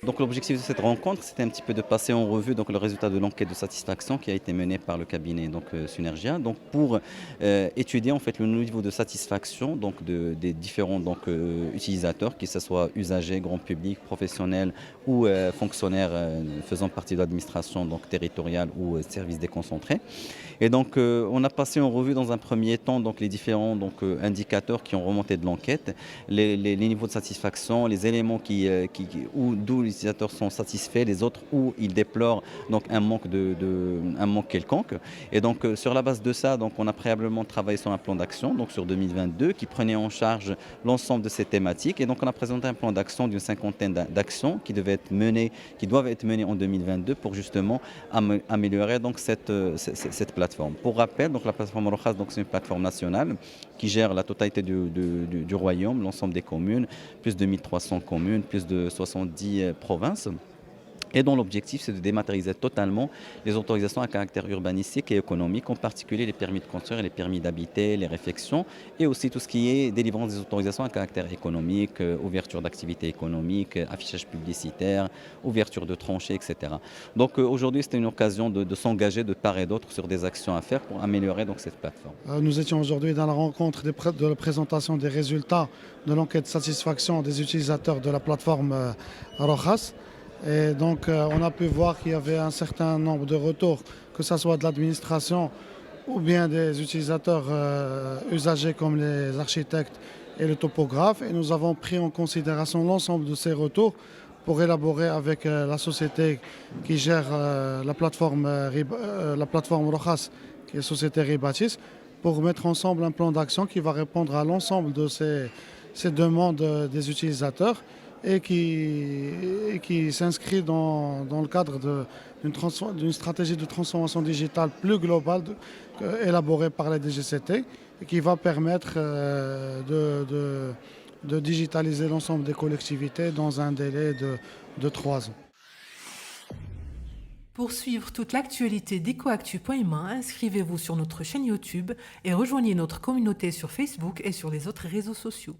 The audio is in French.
Donc l'objectif de cette rencontre, c'était un petit peu de passer en revue donc le résultat de l'enquête de satisfaction qui a été menée par le cabinet donc Synergia, donc pour étudier en fait le niveau de satisfaction donc des différents donc utilisateurs, que ce soit usagers, grand public, professionnels ou fonctionnaires faisant partie de l'administration donc territoriale ou services déconcentrés. Et donc, on a passé en revue dans un premier temps donc, les différents donc, indicateurs qui ont remonté de l'enquête, les niveaux de satisfaction, les éléments d'où les utilisateurs sont satisfaits, les autres où ils déplorent donc, un manque quelconque. Et donc, sur la base de ça, donc, on a préalablement travaillé sur un plan d'action donc, sur 2022 qui prenait en charge l'ensemble de ces thématiques. Et donc, on a présenté un plan d'action d'une cinquantaine d'actions qui doivent être menées en 2022 pour justement améliorer donc, cette plateforme. Pour rappel, donc, la plateforme Rojas, donc, c'est une plateforme nationale qui gère la totalité du royaume, l'ensemble des communes, plus de 1300 communes, plus de 70 provinces. Et dont l'objectif, c'est de dématérialiser totalement les autorisations à caractère urbanistique et économique, en particulier les permis de construire, les permis d'habiter, les réfections, et aussi tout ce qui est délivrance des autorisations à caractère économique, ouverture d'activités économiques, affichage publicitaire, ouverture de tranchées, etc. Donc aujourd'hui, c'était une occasion de s'engager de part et d'autre sur des actions à faire pour améliorer donc, cette plateforme. Nous étions aujourd'hui dans la rencontre de la présentation des résultats de l'enquête de satisfaction des utilisateurs de la plateforme Rojas. Et donc, on a pu voir qu'il y avait un certain nombre de retours, que ce soit de l'administration ou bien des utilisateurs usagers comme les architectes et les topographes. Et nous avons pris en considération l'ensemble de ces retours pour élaborer avec la société qui gère la plateforme Rojas, qui est la société Ribatis, pour mettre ensemble un plan d'action qui va répondre à l'ensemble de ces demandes des utilisateurs et qui s'inscrit dans le cadre d'une stratégie de transformation digitale plus globale élaborée par la DGCT et qui va permettre de digitaliser l'ensemble des collectivités dans un délai de 3 ans. Pour suivre toute l'actualité d'EcoActu.ma, inscrivez-vous sur notre chaîne YouTube et rejoignez notre communauté sur Facebook et sur les autres réseaux sociaux.